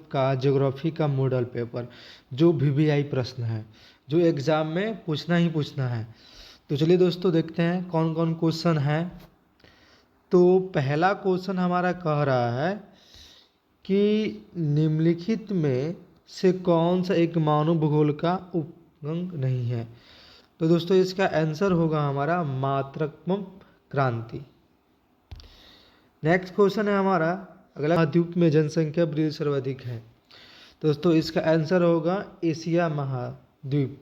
का ज्योग्राफी का model paper, जो वीवीआई प्रश्न है, जो एग्ज़ाम में पूछना ही पूछना है। तो चलिए दोस्तों देखते हैं कौन कौन क्वेश्चन है। तो पहला क्वेश्चन हमारा कह रहा है कि निम्नलिखित में से कौन सा एक मानव भूगोल का उपअंग नहीं है। तो दोस्तों इसका आंसर होगा हमारा मातृत्व क्रांति। नेक्स्ट क्वेश्चन है हमारा अगला, महाद्वीप में जनसंख्या वृद्धि सर्वाधिक है। दोस्तों इसका आंसर होगा एशिया महाद्वीप।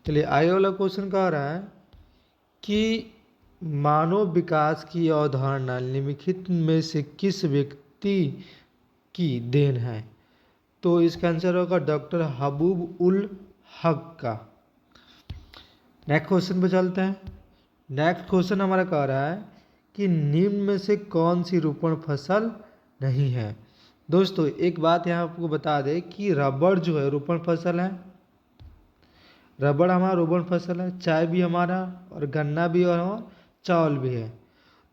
चलिए आगे वाला क्वेश्चन कह रहा है कि मानव विकास की अवधारणा निम्नलिखित में से किस व्यक्ति की देन है। तो इसका आंसर होगा डॉक्टर हबूब उल हक का। नेक्स्ट क्वेश्चन पे चलते हैं। नेक्स्ट क्वेश्चन हमारा कह रहा है कि निम्न में से कौन सी रोपण फसल नहीं है। दोस्तों एक बात यहाँ आपको बता दें कि रबड़ जो है रोपण फसल है, रबड़ हमारा रोपण फसल है, चाय भी हमारा, और गन्ना भी और चावल भी है।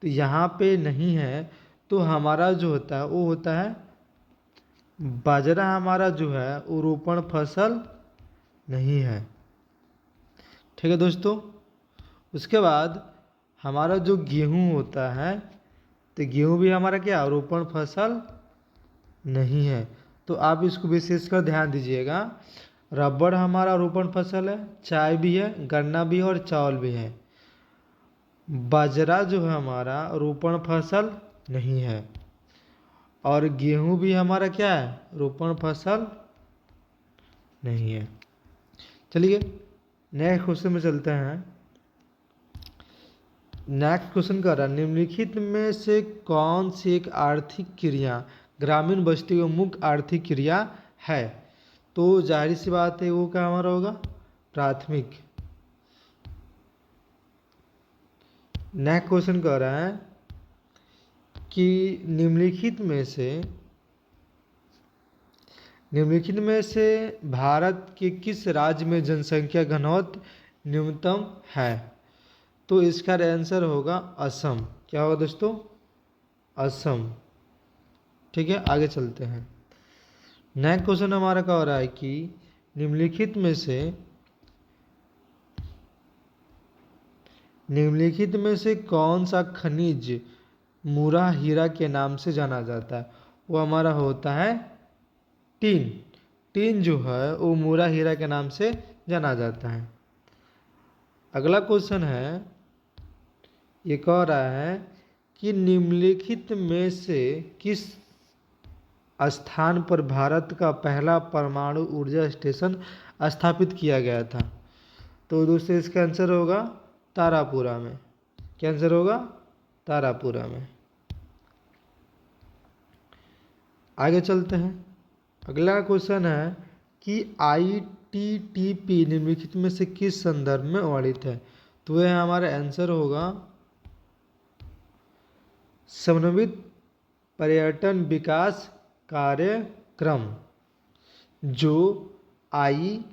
तो यहाँ पे नहीं है, तो हमारा जो होता है वो होता है बाजरा, हमारा जो है वो रोपण फसल नहीं है। ठीक है दोस्तों। उसके बाद हमारा जो गेहूँ होता है, तो गेहूँ भी हमारा क्या रोपण फसल नहीं है। तो आप इसको विशेषकर ध्यान दीजिएगा। रबड़ हमारा रोपण फसल है, चाय भी है, गन्ना भी है और चावल भी है। बाजरा जो है हमारा रोपण फसल नहीं है, और गेहूँ भी हमारा क्या है रोपण फसल नहीं है। चलिए नेक्स्ट क्वेश्चन में चलते हैं। नेक्स्ट क्वेश्चन कर रहा है निम्नलिखित में से कौन सी एक आर्थिक क्रिया ग्रामीण बस्ती की मुख्य आर्थिक क्रिया है। तो जाहिर सी बात है वो क्या हमारा होगा प्राथमिक। नेक्स्ट क्वेश्चन कह रहा है कि निम्नलिखित में से भारत के किस राज्य में जनसंख्या घनत्व न्यूनतम है। तो इसका आंसर होगा असम। क्या होगा दोस्तों असम। ठीक है आगे चलते हैं। नेक्स्ट क्वेश्चन हमारा कह रहा है कि निम्नलिखित में से कौन सा खनिज मुरा हीरा के नाम से जाना जाता है। वो हमारा होता है टीन। टीन जो है वो मुरा हीरा के नाम से जाना जाता है। अगला क्वेश्चन है, ये कह रहा है कि निम्नलिखित में से किस स्थान पर भारत का पहला परमाणु ऊर्जा स्टेशन स्थापित किया गया था। तो दोस्तों इसका आंसर होगा तारापुरा में। क्या आंसर होगा तारापुरा में। आगे चलते हैं। अगला क्वेश्चन है कि ITTP निम्नलिखित में से किस संदर्भ में वर्णित है। तो यह हमारा आंसर होगा समन्वित पर्यटन विकास कार्यक्रम, जो ITTP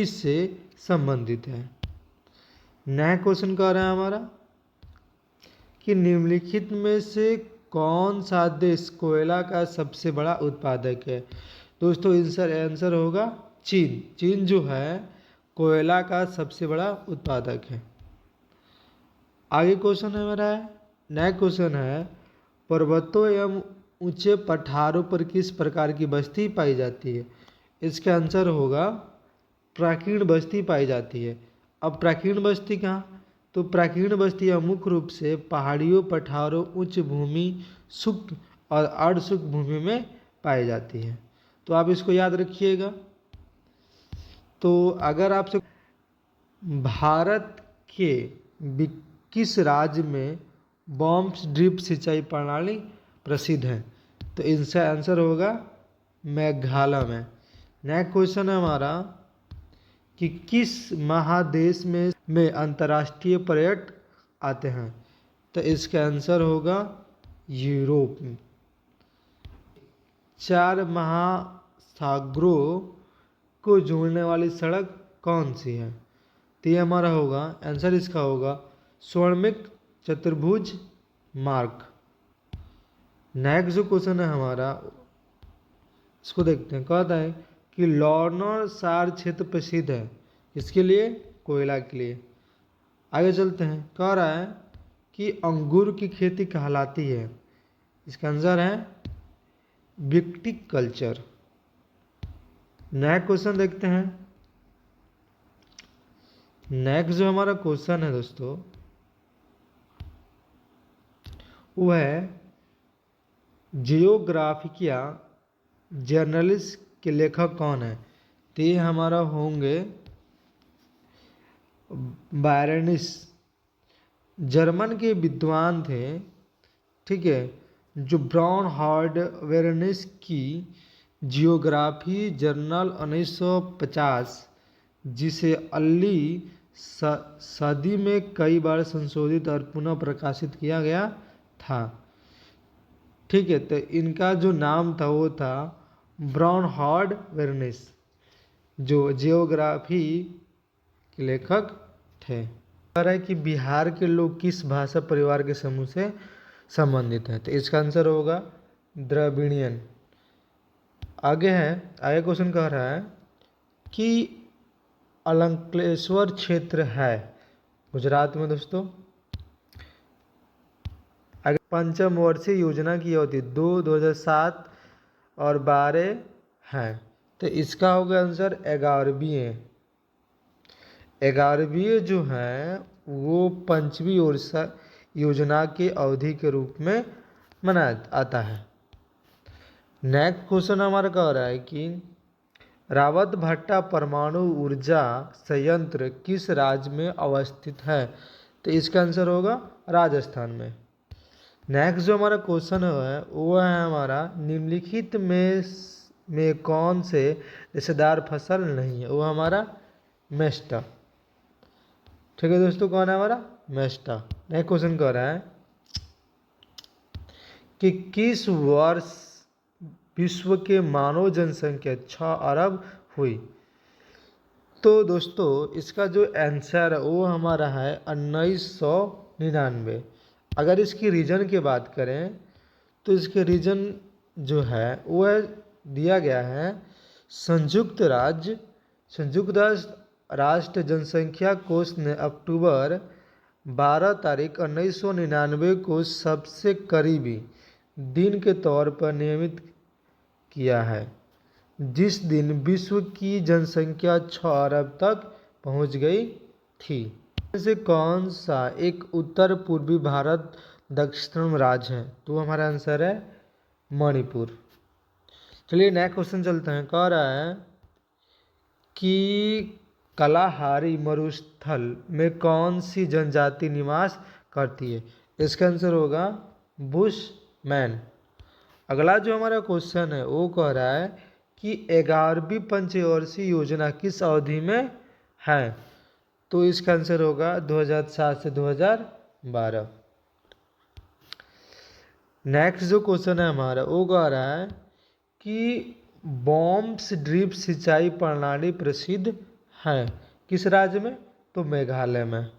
से संबंधित है। नया क्वेश्चन कह रहा है हमारा कि निम्नलिखित में से कौन सा देश कोयला का सबसे बड़ा उत्पादक है। दोस्तों इसका आंसर होगा चीन। चीन जो है कोयला का सबसे बड़ा उत्पादक है। आगे क्वेश्चन है मेरा नया क्वेश्चन है पर्वतों एवं ऊंचे पठारों पर किस प्रकार की बस्ती पाई जाती है। इसका आंसर होगा प्राकीर्ण बस्ती पाई जाती है। अब प्राकीर्ण बस्ती कहाँ, तो प्राकीर्ण बस्ती मुख्य रूप से पहाड़ियों, पठारों, उच्च भूमि, शुष्क और अर्धशुष्क भूमि में पाई जाती है। तो आप इसको याद रखिएगा। तो अगर आपसे भारत के किस राज्य में बॉम्ब ड्रिप सिंचाई प्रणाली प्रसिद्ध है, तो इसका आंसर होगा मेघालय में। नेक्स्ट क्वेश्चन है हमारा कि किस महादेश में अंतर्राष्ट्रीय पर्यटक आते हैं। तो इसका आंसर होगा यूरोप। 4 महासागरों को जोड़ने वाली सड़क कौन सी है। तो ये हमारा होगा आंसर, इसका होगा स्वर्णिम चतुर्भुज मार्ग। नेक्स्ट जो क्वेश्चन है हमारा, इसको देखते हैं। कहता है कि लॉर्नर सार क्षेत्र प्रसिद्ध है, इसके लिए कोयला के लिए। आगे चलते हैं। कह रहा है कि अंगूर की खेती कहलाती है, इसका आंसर है विक्टिकल्चर। नेक्स्ट क्वेश्चन देखते हैं। नेक्स्ट जो हमारा क्वेश्चन है दोस्तों, वो है जियोग्राफिकिया जर्नलिस्ट के लेखक कौन है। तो ये हमारा होंगे बायरनिस, जर्मन के विद्वान थे, ठीक है, जो ब्राउन हार्ड वेरनिस की जियोग्राफी जर्नल 1950, जिसे अगली सदी में कई बार संशोधित और पुनः प्रकाशित किया गया था। ठीक है, तो इनका जो नाम था वो था ब्राउन हार्ड वेरनिस, जो जियोग्राफी के लेखक थे। कह रहा है कि बिहार के लोग किस भाषा परिवार के समूह से संबंधित हैं। तो इसका आंसर होगा द्रविड़ियन। आगे क्वेश्चन कह रहा है कि अलंकलेश्वर क्षेत्र है गुजरात में दोस्तों। आगे पंचम वर्षीय योजना की अवधि 2007 और 12 है। तो इसका होगा आंसर 11वीं है। 11वीं जो है वो पंचमी योजना के अवधि के रूप में मनाया आता है। नेक्स्ट क्वेश्चन हमारा कह रहा है कि रावत भट्टा परमाणु ऊर्जा संयंत्र किस राज्य में अवस्थित है। तो इसका आंसर होगा राजस्थान में। नेक्स्ट जो हमारा क्वेश्चन है वो है हमारा निम्नलिखित में कौन से रेशेदार फसल नहीं है। वो हमारा मेस्टा। ठीक है दोस्तों, कौन है हमारा मेस्टा। नेक्स्ट क्वेश्चन कह रहा है कि किस वर्ष विश्व के मानव जनसंख्या 6 अरब हुई। तो दोस्तों इसका जो आंसर है वो हमारा है 1999। अगर इसकी रीजन की बात करें तो इसके रीजन जो है वो दिया गया है संयुक्त राष्ट्र जनसंख्या कोष ने अक्टूबर 12 तारीख 1999 को सबसे करीबी दिन के तौर पर नियमित किया है, जिस दिन विश्व की जनसंख्या 6 अरब तक पहुंच गई थी। से कौन सा एक उत्तर पूर्वी भारत दक्षिण राज्य है। तो हमारा आंसर है मणिपुर। चलिए नेक्स्ट क्वेश्चन चलते हैं। कह रहा है कि कलाहारी मरुस्थल में कौन सी जनजाति निवास करती है। इसका आंसर होगा बुशमैन। अगला जो हमारा क्वेश्चन है वो कह रहा है कि 11वीं पंचवर्षीय योजना किस अवधि में है। तो इसका आंसर होगा 2007 से 2012। नेक्स्ट जो क्वेश्चन है हमारा वो कह रहा है कि बॉम्ब्स ड्रिप सिंचाई प्रणाली प्रसिद्ध है किस राज्य में। तो मेघालय में।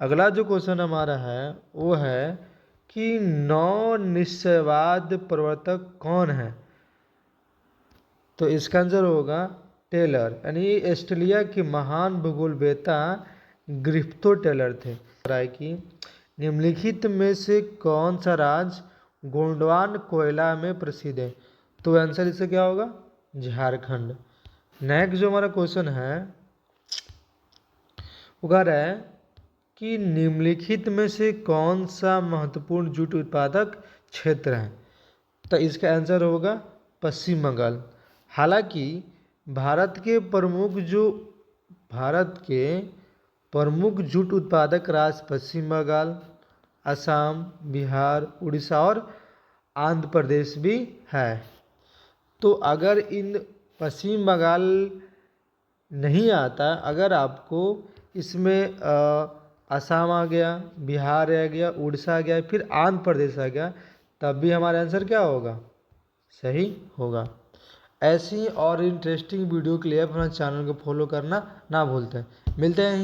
अगला जो क्वेश्चन हमारा है वो है कि नौ निश्चयवाद प्रवर्तक कौन है। तो इसका आंसर होगा टेलर, यानी ऑस्ट्रेलिया के महान भूगोलवेत्ता ग्रिफ्थो टेलर थे। कि निम्नलिखित में से कौन सा राज्य गोंडवान कोयला में प्रसिद्ध है। तो आंसर इससे क्या होगा झारखंड। नेक्स्ट जो हमारा क्वेश्चन है वो कह रहा है कि निम्नलिखित में से कौन सा महत्वपूर्ण जूट उत्पादक क्षेत्र है। तो इसका आंसर होगा पश्चिम बंगाल। हालांकि भारत के प्रमुख जूट उत्पादक राज्य पश्चिम बंगाल, असम, बिहार, उड़ीसा और आंध्र प्रदेश भी है। तो अगर इन पश्चिम बंगाल नहीं आता, अगर आपको इसमें असम आ गया, बिहार आ गया, उड़ीसा आ गया, फिर आंध्र प्रदेश आ गया, तब भी हमारा आंसर क्या होगा सही होगा। ऐसी और इंटरेस्टिंग वीडियो के लिए अपना चैनल को फॉलो करना ना भूलते हैं। मिलते हैं।